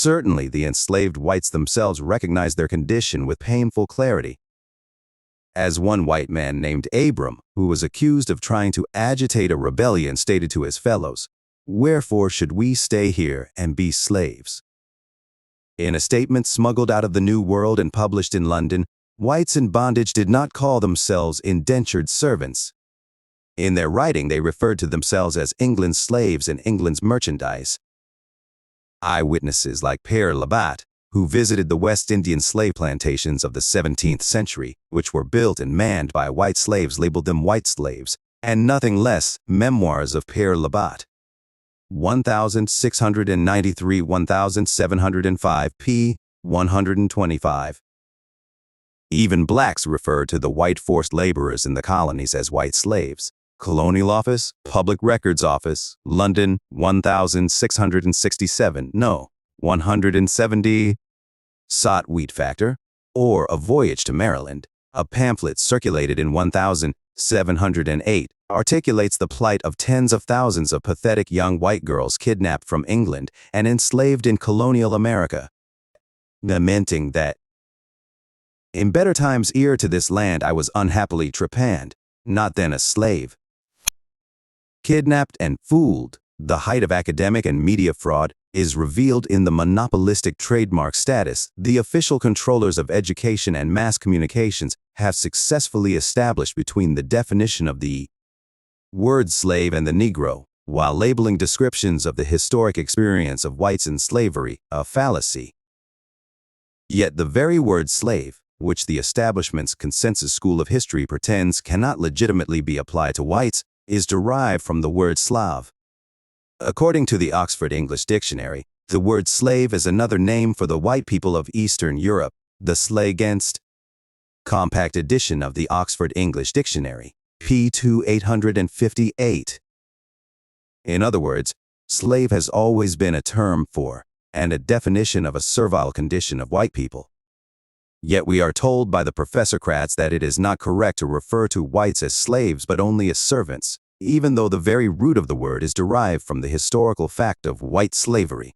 Certainly, the enslaved whites themselves recognized their condition with painful clarity. As one white man named Abram, who was accused of trying to agitate a rebellion, stated to his fellows, "Wherefore should we stay here and be slaves?" In a statement smuggled out of the New World and published in London, whites in bondage did not call themselves indentured servants. In their writing, they referred to themselves as England's slaves and England's merchandise. Eyewitnesses like Pere Labat, who visited the West Indian slave plantations of the 17th century, which were built and manned by white slaves, labeled them white slaves, and nothing less. Memoirs of Pere Labat. 1693-1705 p. 125. Even blacks referred to the white forced laborers in the colonies as white slaves. Colonial Office, Public Records Office, London, 1667, no, 170. Sot Wheat Factor, or A Voyage to Maryland, a pamphlet circulated in 1708, articulates the plight of tens of thousands of pathetic young white girls kidnapped from England and enslaved in colonial America, lamenting that, "In better times ere to this land I was unhappily trepanned, not then a slave." Kidnapped and fooled, the height of academic and media fraud, is revealed in the monopolistic trademark status the official controllers of education and mass communications have successfully established between the definition of the word slave and the Negro, while labeling descriptions of the historic experience of whites in slavery a fallacy. Yet the very word slave, which the establishment's consensus school of history pretends cannot legitimately be applied to whites, is derived from the word Slav. According to the Oxford English Dictionary, the word slave is another name for the white people of Eastern Europe, the Slagenskt. Compact edition of the Oxford English Dictionary, p. 2858. In other words, slave has always been a term for, and a definition of a servile condition of white people. Yet we are told by the professorcrats that it is not correct to refer to whites as slaves but only as servants, even though the very root of the word is derived from the historical fact of white slavery.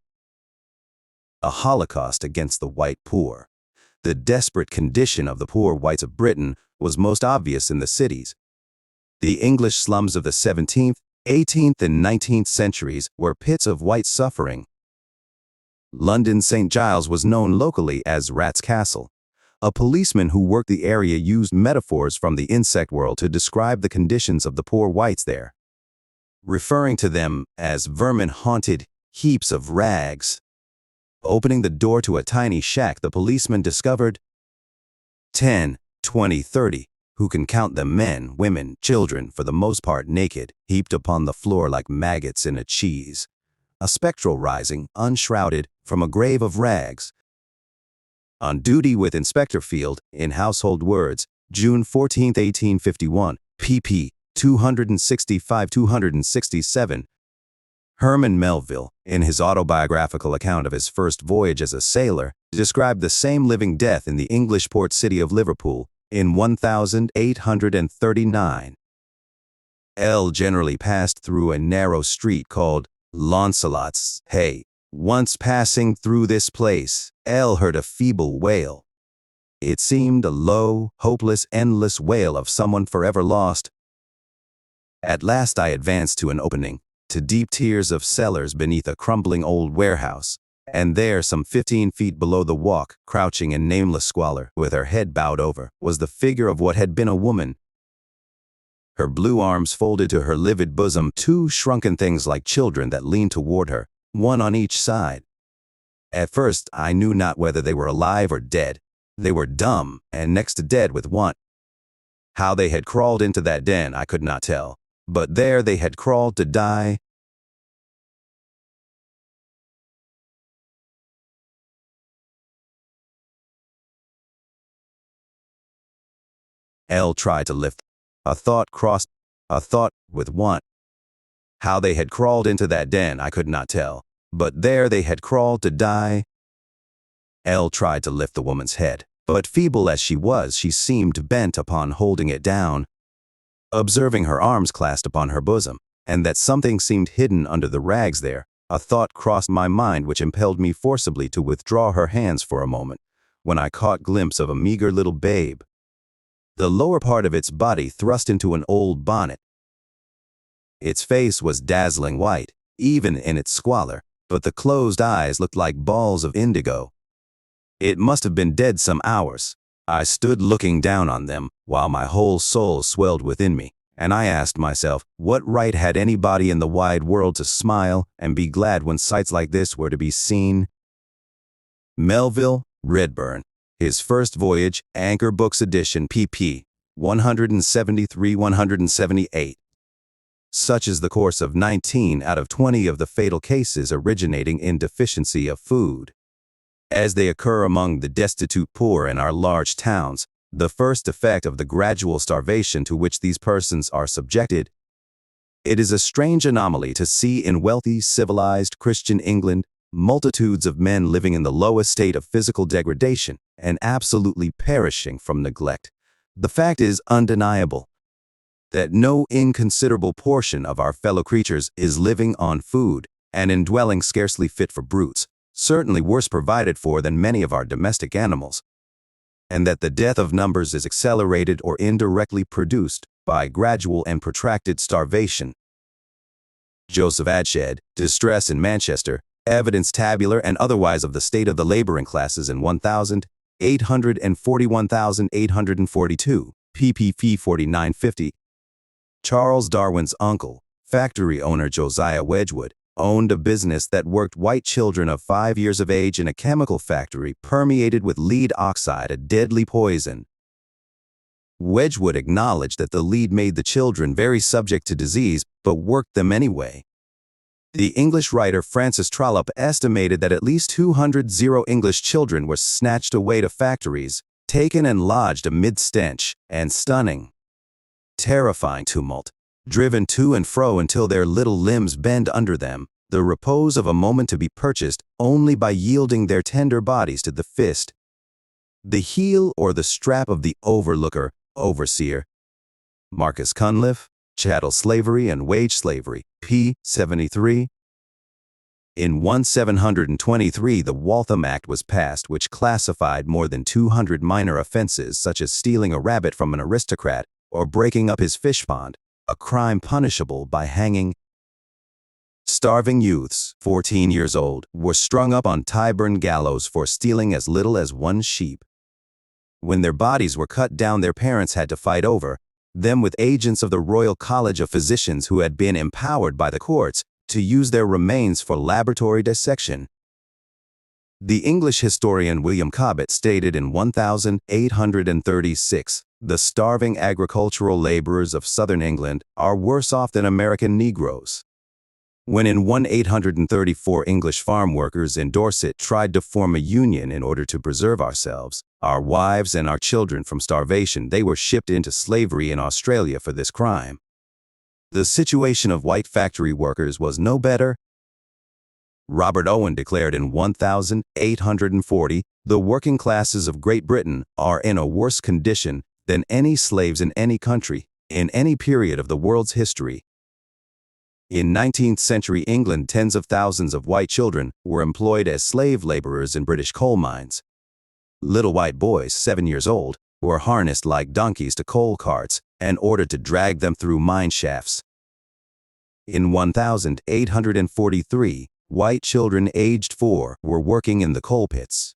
A holocaust against the white poor. The desperate condition of the poor whites of Britain was most obvious in the cities. The English slums of the 17th, 18th, and 19th centuries were pits of white suffering. London's St. Giles was known locally as Rat's Castle. A policeman who worked the area used metaphors from the insect world to describe the conditions of the poor whites there, referring to them as vermin-haunted heaps of rags. Opening the door to a tiny shack, the policeman discovered 10, 20, 30, who can count them, men, women, children, for the most part naked, heaped upon the floor like maggots in a cheese. A spectral rising, unshrouded, from a grave of rags. On duty with Inspector Field, in Household Words, June 14, 1851, pp. 265-267. Herman Melville, in his autobiographical account of his first voyage as a sailor, described the same living death in the English port city of Liverpool in 1839. L generally passed through a narrow street called Launcelot's Hay. Once passing through this place, L heard a feeble wail. It seemed a low, hopeless, endless wail of someone forever lost. At last I advanced to an opening, to deep tiers of cellars beneath a crumbling old warehouse, and there, some 15 feet below the walk, crouching in nameless squalor, with her head bowed over, was the figure of what had been a woman. Her blue arms folded to her livid bosom, two shrunken things like children that leaned toward her, one on each side. At first, I knew not whether they were alive or dead. They were dumb, and next to dead with want. How they had crawled into that den I could not tell, but there they had crawled to die. L tried to lift. A thought crossed, a thought with want. How they had crawled into that den I could not tell, but there they had crawled to die. L tried to lift the woman's head, but feeble as she was, she seemed bent upon holding it down. Observing her arms clasped upon her bosom, and that something seemed hidden under the rags there, a thought crossed my mind which impelled me forcibly to withdraw her hands for a moment, when I caught glimpse of a meager little babe. The lower part of its body thrust into an old bonnet. Its face was dazzling white, even in its squalor, but the closed eyes looked like balls of indigo. It must have been dead some hours. I stood looking down on them, while my whole soul swelled within me, and I asked myself, what right had anybody in the wide world to smile and be glad when sights like this were to be seen? Melville Redburn, his first voyage, Anchor Books edition, pp. 173-178. Such is the course of 19 out of 20 of the fatal cases originating in deficiency of food. As they occur among the destitute poor in our large towns, the first effect of the gradual starvation to which these persons are subjected, it is a strange anomaly to see in wealthy, civilized Christian England multitudes of men living in the lowest state of physical degradation and absolutely perishing from neglect. The fact is undeniable that no inconsiderable portion of our fellow creatures is living on food and in dwellings scarcely fit for brutes, certainly worse provided for than many of our domestic animals, and that the death of numbers is accelerated or indirectly produced by gradual and protracted starvation. Joseph Adshed, Distress in Manchester, Evidence Tabular and Otherwise of the State of the Laboring Classes in 1841,842, pp. 4950. Charles Darwin's uncle, factory owner Josiah Wedgwood, owned a business that worked white children of 5 years of age in a chemical factory permeated with lead oxide, a deadly poison. Wedgwood acknowledged that the lead made the children very subject to disease, but worked them anyway. The English writer Francis Trollope estimated that at least 200 English children were snatched away to factories, taken and lodged amid stench and stunning, terrifying tumult, driven to and fro until their little limbs bend under them, the repose of a moment to be purchased only by yielding their tender bodies to the fist, the heel or the strap of the overlooker, overseer. Marcus Cunliffe, Chattel Slavery and Wage Slavery, p. 73. In 1723, the Waltham Act was passed, which classified more than 200 minor offenses such as stealing a rabbit from an aristocrat or breaking up his fish pond, a crime punishable by hanging. Starving youths, 14 years old, were strung up on Tyburn gallows for stealing as little as one sheep. When their bodies were cut down, their parents had to fight over them with agents of the Royal College of Physicians who had been empowered by the courts to use their remains for laboratory dissection. The English historian William Cobbett stated in 1836, "The starving agricultural laborers of southern England are worse off than American Negroes." When in 1834 English farm workers in Dorset tried to form a union in order to preserve ourselves, our wives and our children from starvation, they were shipped into slavery in Australia for this crime. The situation of white factory workers was no better. Robert Owen declared in 1840, "The working classes of Great Britain are in a worse condition than any slaves in any country, in any period of the world's history." In 19th century England, tens of thousands of white children were employed as slave laborers in British coal mines. Little white boys, 7 years old, were harnessed like donkeys to coal carts and ordered to drag them through mine shafts. In 1843, white children aged 4 were working in the coal pits.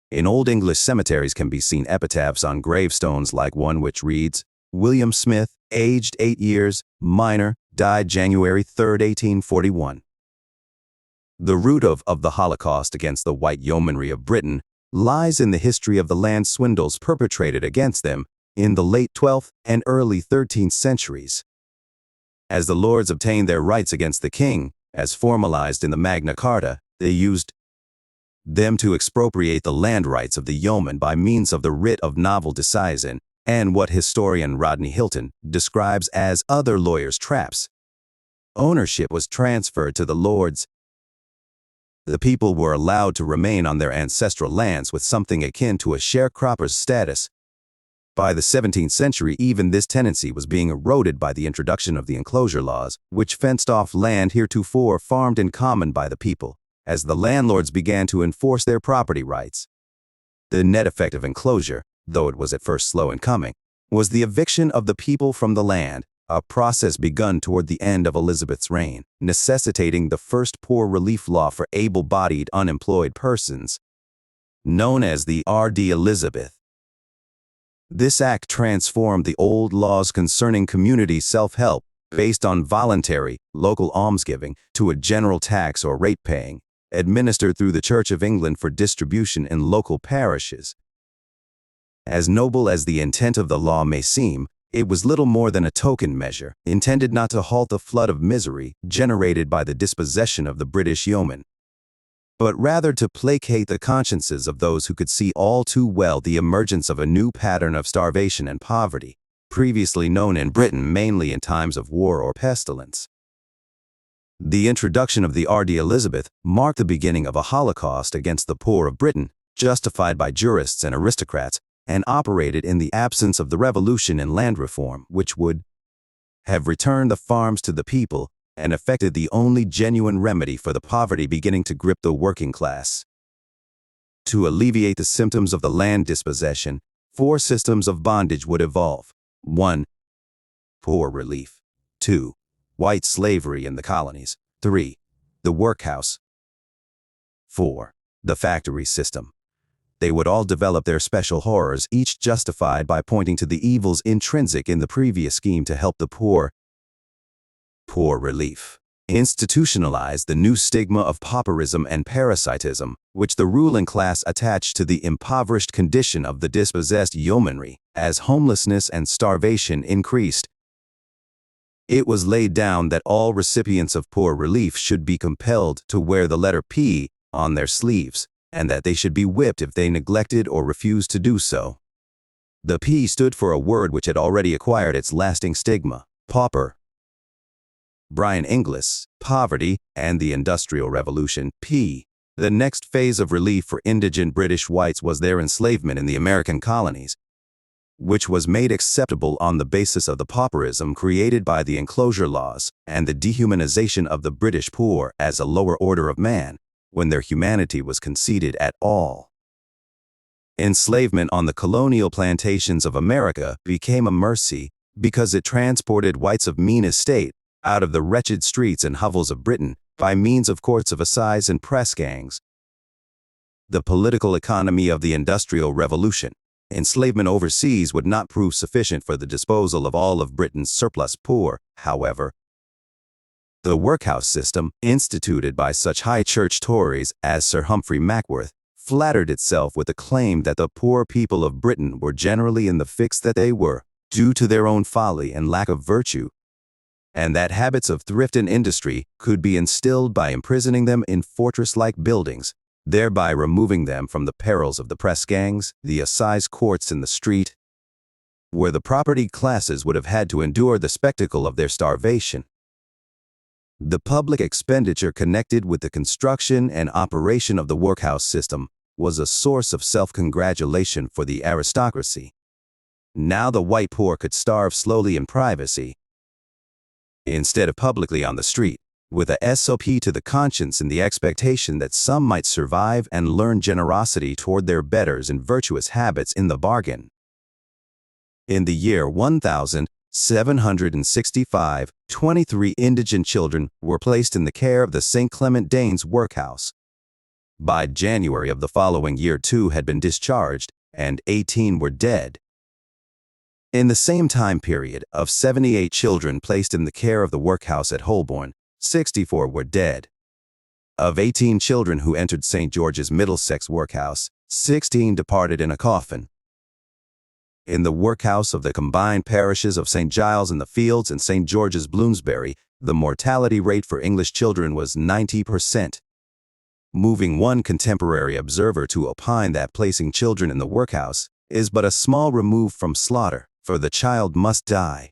In Old English cemeteries can be seen epitaphs on gravestones like one which reads, "William Smith, aged 8 years, miner, died January 3, 1841. The root of the Holocaust against the white yeomanry of Britain lies in the history of the land swindles perpetrated against them in the late 12th and early 13th centuries. As the lords obtained their rights against the king, as formalized in the Magna Carta, they used them to expropriate the land rights of the yeoman by means of the writ of novel disseisin, and what historian Rodney Hilton describes as other lawyers' traps. Ownership was transferred to the lords. The people were allowed to remain on their ancestral lands with something akin to a sharecropper's status. By the 17th century, even this tendency was being eroded by the introduction of the enclosure laws, which fenced off land heretofore farmed in common by the people, as the landlords began to enforce their property rights. The net effect of enclosure, though it was at first slow in coming, was the eviction of the people from the land, a process begun toward the end of Elizabeth's reign, necessitating the first poor relief law for able-bodied unemployed persons, known as the R.D. Elizabeth. This act transformed the old laws concerning community self-help, based on voluntary, local almsgiving, to a general tax or rate-paying, administered through the Church of England for distribution in local parishes. As noble as the intent of the law may seem, it was little more than a token measure, intended not to halt the flood of misery generated by the dispossession of the British yeomen, but rather to placate the consciences of those who could see all too well the emergence of a new pattern of starvation and poverty, previously known in Britain mainly in times of war or pestilence. The introduction of the R.D. Elizabeth marked the beginning of a holocaust against the poor of Britain, justified by jurists and aristocrats, and operated in the absence of the revolution in land reform, which would have returned the farms to the people and effected the only genuine remedy for the poverty beginning to grip the working class. To alleviate the symptoms of the land dispossession, 4 systems of bondage would evolve. 1. Poor relief. 2. White slavery in the colonies. 3. The workhouse. 4. The factory system. They would all develop their special horrors, each justified by pointing to the evils intrinsic in the previous scheme to help the poor. Poor relief institutionalized the new stigma of pauperism and parasitism, which the ruling class attached to the impoverished condition of the dispossessed yeomanry, as homelessness and starvation increased. It was laid down that all recipients of poor relief should be compelled to wear the letter P on their sleeves, and that they should be whipped if they neglected or refused to do so. The P stood for a word which had already acquired its lasting stigma: pauper. Brian Inglis, Poverty and the Industrial Revolution, p. The next phase of relief for indigent British whites was their enslavement in the American colonies, which was made acceptable on the basis of the pauperism created by the enclosure laws and the dehumanization of the British poor as a lower order of man, when their humanity was conceded at all. Enslavement on the colonial plantations of America became a mercy because it transported whites of mean estate out of the wretched streets and hovels of Britain by means of courts of assize and press gangs. The political economy of the Industrial Revolution. Enslavement overseas would not prove sufficient for the disposal of all of Britain's surplus poor, however. The workhouse system, instituted by such high church Tories as Sir Humphrey Mackworth, flattered itself with the claim that the poor people of Britain were generally in the fix that they were, due to their own folly and lack of virtue, and that habits of thrift and industry could be instilled by imprisoning them in fortress-like buildings, thereby removing them from the perils of the press gangs, the assize courts in the street, where the propertied classes would have had to endure the spectacle of their starvation. The public expenditure connected with the construction and operation of the workhouse system was a source of self-congratulation for the aristocracy. Now the white poor could starve slowly in privacy, instead of publicly on the street, with a SOP to the conscience in the expectation that some might survive and learn generosity toward their betters and virtuous habits in the bargain. In the year 1765, 23 indigent children were placed in the care of the St. Clement Danes workhouse. By January of the following year, 2 had been discharged, and 18 were dead. In the same time period, of 78 children placed in the care of the workhouse at Holborn, 64 were dead. Of 18 children who entered St. George's Middlesex workhouse, 16 departed in a coffin. In the workhouse of the combined parishes of St. Giles in the Fields and St. George's Bloomsbury, the mortality rate for English children was 90%. Moving one contemporary observer to opine that placing children in the workhouse is but a small remove from slaughter, for the child must die.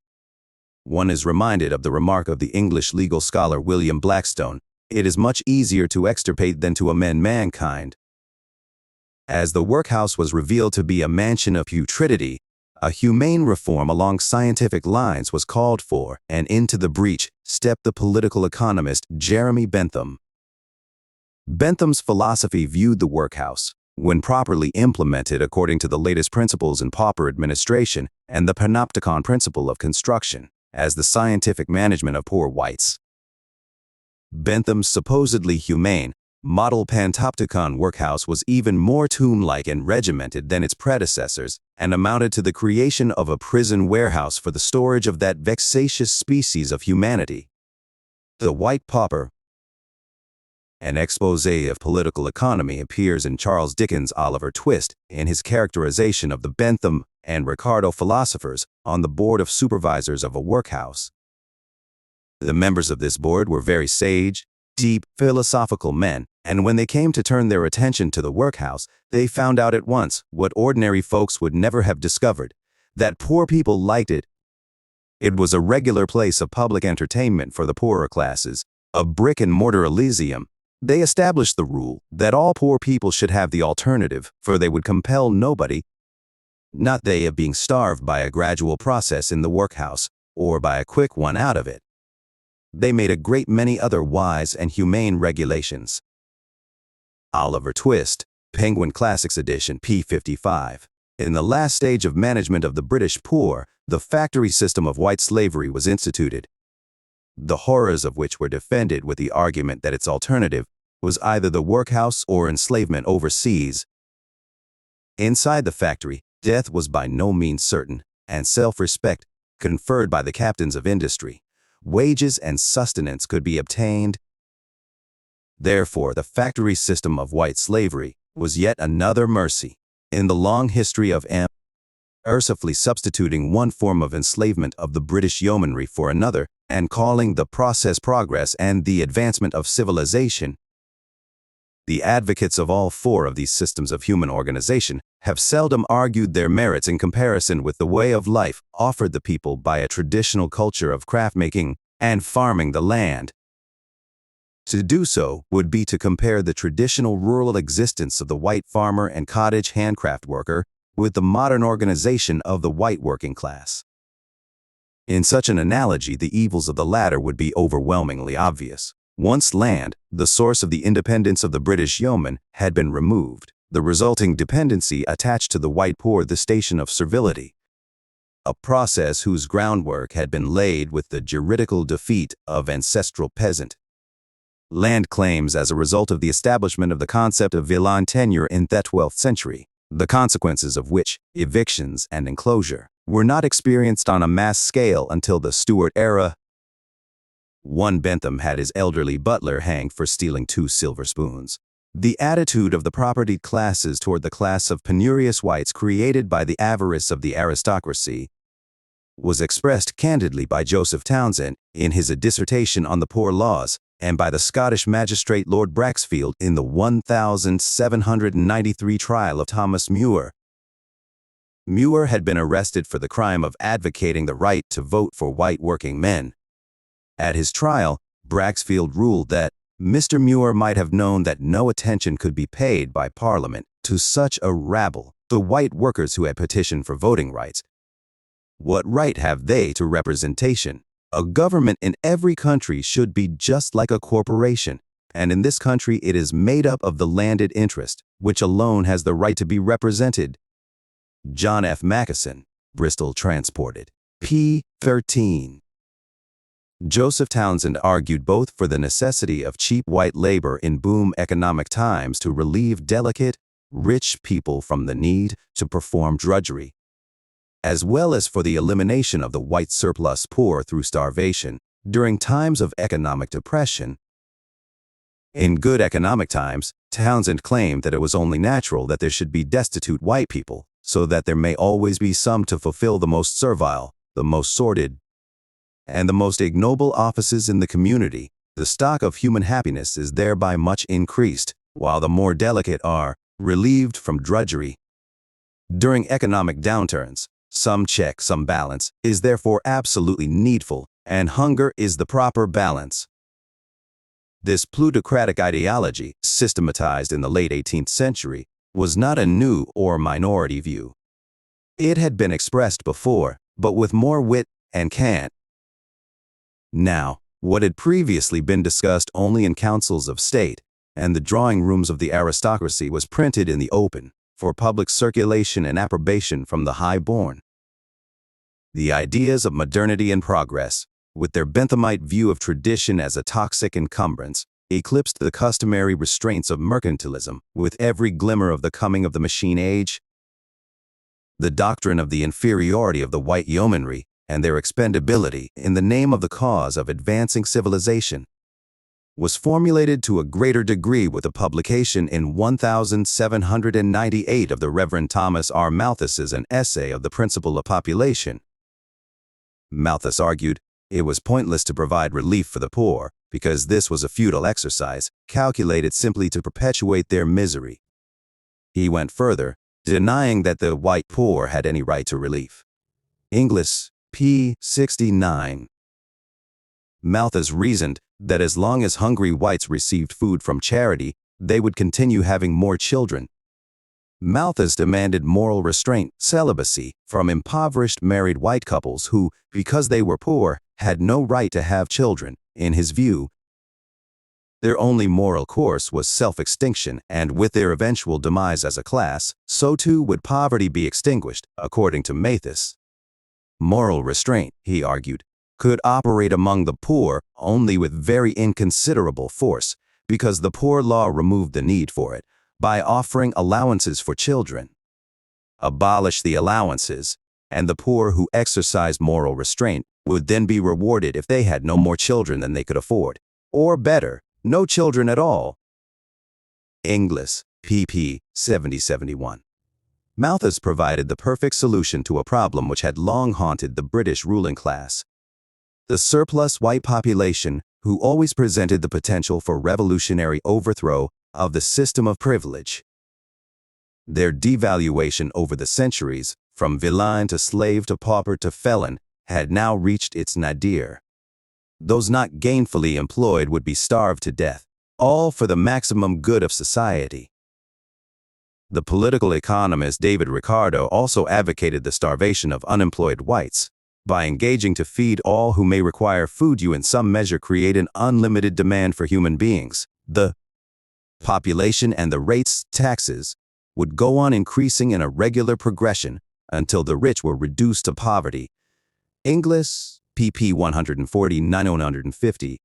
One is reminded of the remark of the English legal scholar William Blackstone, "It is much easier to extirpate than to amend mankind." As the workhouse was revealed to be a mansion of putridity, A humane reform along scientific lines was called for, and into the breach stepped the political economist Jeremy Bentham. Bentham's philosophy viewed the workhouse, when properly implemented according to the latest principles in pauper administration and the panopticon principle of construction, as the scientific management of poor whites. Bentham's supposedly humane model panopticon workhouse was even more tomb-like and regimented than its predecessors, and amounted to the creation of a prison warehouse for the storage of that vexatious species of humanity, the white pauper. An exposé of political economy appears in Charles Dickens' Oliver Twist in his characterization of the Bentham and Ricardo philosophers on the board of supervisors of a workhouse. The members of this board were very sage, deep, philosophical men, and when they came to turn their attention to the workhouse, they found out at once what ordinary folks would never have discovered, that poor people liked it. It was a regular place of public entertainment for the poorer classes, a brick-and-mortar Elysium. They established the rule that all poor people should have the alternative, for they would compel nobody, not they of being starved by a gradual process in the workhouse, or by a quick one out of it. They made a great many other wise and humane regulations. Oliver Twist, Penguin Classics edition, p. 55. In the last stage of management of the British poor, the factory system of white slavery was instituted, the horrors of which were defended with the argument that its alternative was either the workhouse or enslavement overseas. Inside the factory, death was by no means certain, and self-respect conferred by the captains of industry. Wages and sustenance could be obtained. Therefore, the factory system of white slavery was yet another mercy in the long history of mercifully substituting one form of enslavement of the British yeomanry for another, and calling the process progress and the advancement of civilization. The advocates of all four of these systems of human organization have seldom argued their merits in comparison with the way of life offered the people by a traditional culture of craft-making and farming the land. To do so would be to compare the traditional rural existence of the white farmer and cottage handcraft worker with the modern organization of the white working class. In such an analogy, the evils of the latter would be overwhelmingly obvious. Once land, the source of the independence of the British yeoman, had been removed, the resulting dependency attached to the white poor the station of servility, a process whose groundwork had been laid with the juridical defeat of ancestral peasant land claims as a result of the establishment of the concept of villein tenure in the 12th century, the consequences of which, evictions and enclosure, were not experienced on a mass scale until the Stuart era. One Bentham had his elderly butler hanged for stealing 2 silver spoons. The attitude of the propertied classes toward the class of penurious whites created by the avarice of the aristocracy was expressed candidly by Joseph Townsend in his dissertation on the Poor Laws, and by the Scottish magistrate Lord Braxfield in the 1793 trial of Thomas Muir. Muir had been arrested for the crime of advocating the right to vote for white working men. At his trial, Braxfield ruled that Mr. Muir might have known that no attention could be paid by Parliament to such a rabble, the white workers who had petitioned for voting rights. What right have they to representation? A government in every country should be just like a corporation, and in this country it is made up of the landed interest, which alone has the right to be represented. John F. Mackesson, Bristol Transported, p. 13. Joseph Townsend argued both for the necessity of cheap white labor in boom economic times to relieve delicate, rich people from the need to perform drudgery, as well as for the elimination of the white surplus poor through starvation during times of economic depression. In good economic times, Townsend claimed that it was only natural that there should be destitute white people, so that there may always be some to fulfill the most servile, the most sordid, and the most ignoble offices in the community. The stock of human happiness is thereby much increased, while the more delicate are relieved from drudgery. During economic downturns, some check, some balance is therefore absolutely needful, and hunger is the proper balance. This plutocratic ideology, systematized in the late 18th century, was not a new or minority view. It had been expressed before, but with more wit and cant. Now, what had previously been discussed only in councils of state and the drawing rooms of the aristocracy was printed in the open for public circulation and approbation from the high-born. The ideas of modernity and progress, with their Benthamite view of tradition as a toxic encumbrance, eclipsed the customary restraints of mercantilism with every glimmer of the coming of the machine age. The doctrine of the inferiority of the white yeomanry and their expendability in the name of the cause of advancing civilization was formulated to a greater degree with the publication in 1798 of the Reverend Thomas R. Malthus's An Essay of the Principle of Population. Malthus argued it was pointless to provide relief for the poor because this was a futile exercise calculated simply to perpetuate their misery. He went further, denying that the white poor had any right to relief. Inglis, p. 69. Malthus reasoned that as long as hungry whites received food from charity, they would continue having more children. Malthus demanded moral restraint, celibacy, from impoverished married white couples who, because they were poor, had no right to have children. In his view, their only moral course was self-extinction, and with their eventual demise as a class, so too would poverty be extinguished, according to Malthus. Moral restraint, he argued, could operate among the poor only with very inconsiderable force, because the poor law removed the need for it by offering allowances for children. Abolish the allowances, and the poor who exercised moral restraint would then be rewarded if they had no more children than they could afford, or better, no children at all. Inglis, pp. 70-71. Malthus provided the perfect solution to a problem which had long haunted the British ruling class. The surplus white population, who always presented the potential for revolutionary overthrow of the system of privilege. Their devaluation over the centuries, from villain to slave to pauper to felon, had now reached its nadir. Those not gainfully employed would be starved to death, all for the maximum good of society. The political economist David Ricardo also advocated the starvation of unemployed whites. By engaging to feed all who may require food, you in some measure create an unlimited demand for human beings. The population and the rates, taxes, would go on increasing in a regular progression until the rich were reduced to poverty. Inglis, pp. 149-150.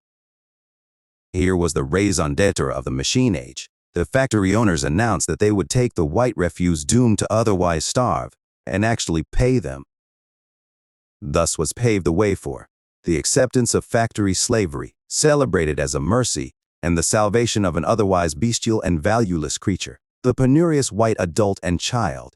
Here was the raison d'etre of the machine age. The factory owners announced that they would take the white refuse doomed to otherwise starve and actually pay them. Thus was paved the way for the acceptance of factory slavery, celebrated as a mercy, and the salvation of an otherwise bestial and valueless creature, the penurious white adult and child.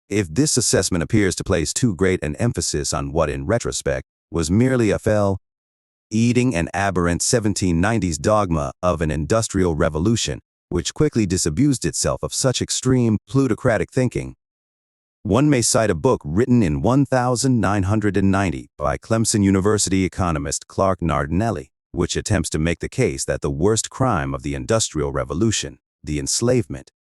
If this assessment appears to place too great an emphasis on what in retrospect was merely a fell-eating and aberrant 1790s dogma of an industrial revolution, which quickly disabused itself of such extreme, plutocratic thinking, one may cite a book written in 1990 by Clemson University economist Clark Nardinelli, which attempts to make the case that the worst crime of the Industrial Revolution, the enslavement,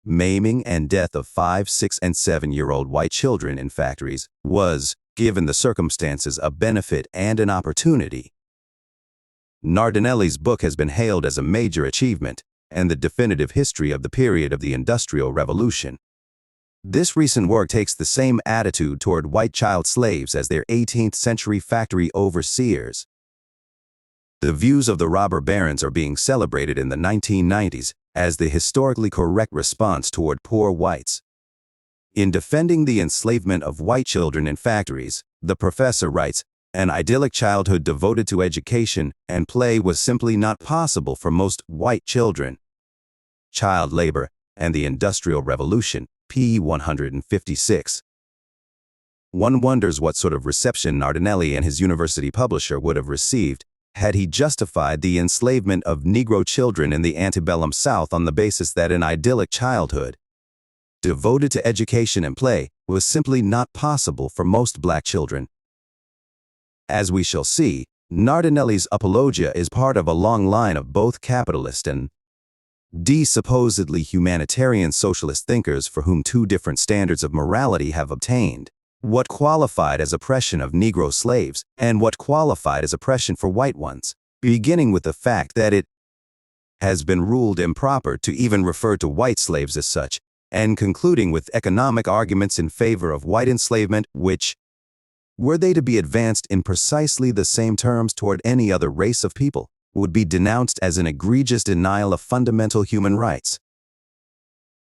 maiming and death of 5-, 6-, and 7-year-old white children in factories, was, given the circumstances, a benefit and an opportunity. Nardinelli's book has been hailed as a major achievement and the definitive history of the period of the Industrial Revolution. This recent work takes the same attitude toward white child slaves as their 18th-century factory overseers. The views of the robber barons are being celebrated in the 1990s as the historically correct response toward poor whites. In defending the enslavement of white children in factories, the professor writes, "An idyllic childhood devoted to education and play was simply not possible for most white children." Child Labor and the Industrial Revolution, p. 156. One wonders what sort of reception Nardinelli and his university publisher would have received had he justified the enslavement of Negro children in the antebellum South on the basis that an idyllic childhood, devoted to education and play, was simply not possible for most black children. As we shall see, Nardinelli's apologia is part of a long line of both capitalist and supposedly humanitarian socialist thinkers for whom two different standards of morality have obtained. What qualified as oppression of Negro slaves and what qualified as oppression for white ones, beginning with the fact that it has been ruled improper to even refer to white slaves as such, and concluding with economic arguments in favor of white enslavement, which, were they to be advanced in precisely the same terms toward any other race of people, would be denounced as an egregious denial of fundamental human rights.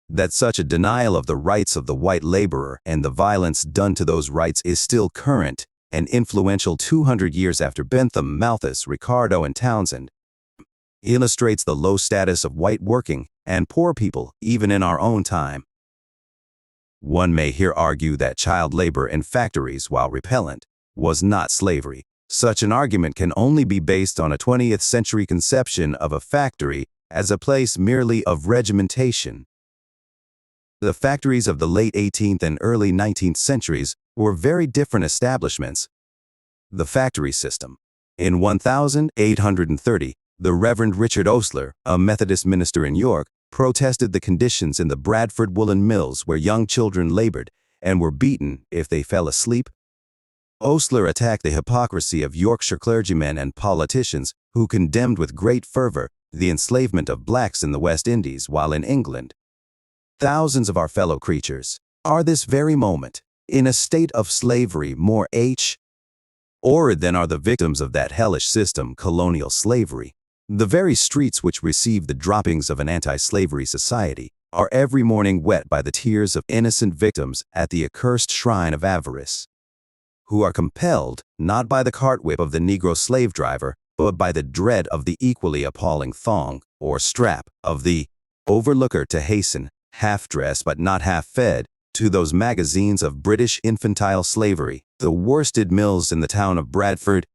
That such a denial of the rights of the white laborer and the violence done to those rights is still current and influential 200 years after Bentham, Malthus, Ricardo, and Townsend, illustrates the low status of white working and poor people even in our own time. One may here argue that child labor in factories, while repellent, was not slavery. Such an argument can only be based on a 20th century conception of a factory as a place merely of regimentation. The factories of the late 18th and early 19th centuries were very different establishments. The factory system. In 1830, the Reverend Richard Osler, a Methodist minister in York, protested the conditions in the Bradford woolen mills where young children labored and were beaten if they fell asleep. Osler attacked the hypocrisy of Yorkshire clergymen and politicians who condemned with great fervor the enslavement of blacks in the West Indies, while in England thousands of our fellow creatures are this very moment in a state of slavery more horrid than are the victims of that hellish system, colonial slavery. The very streets which receive the droppings of an anti-slavery society are every morning wet by the tears of innocent victims at the accursed shrine of avarice, who are compelled, not by the cart whip of the Negro slave driver, but by the dread of the equally appalling thong, or strap, of the overlooker to hasten, half-dressed but not half-fed, to those magazines of British infantile slavery, the worsted mills in the town of Bradford,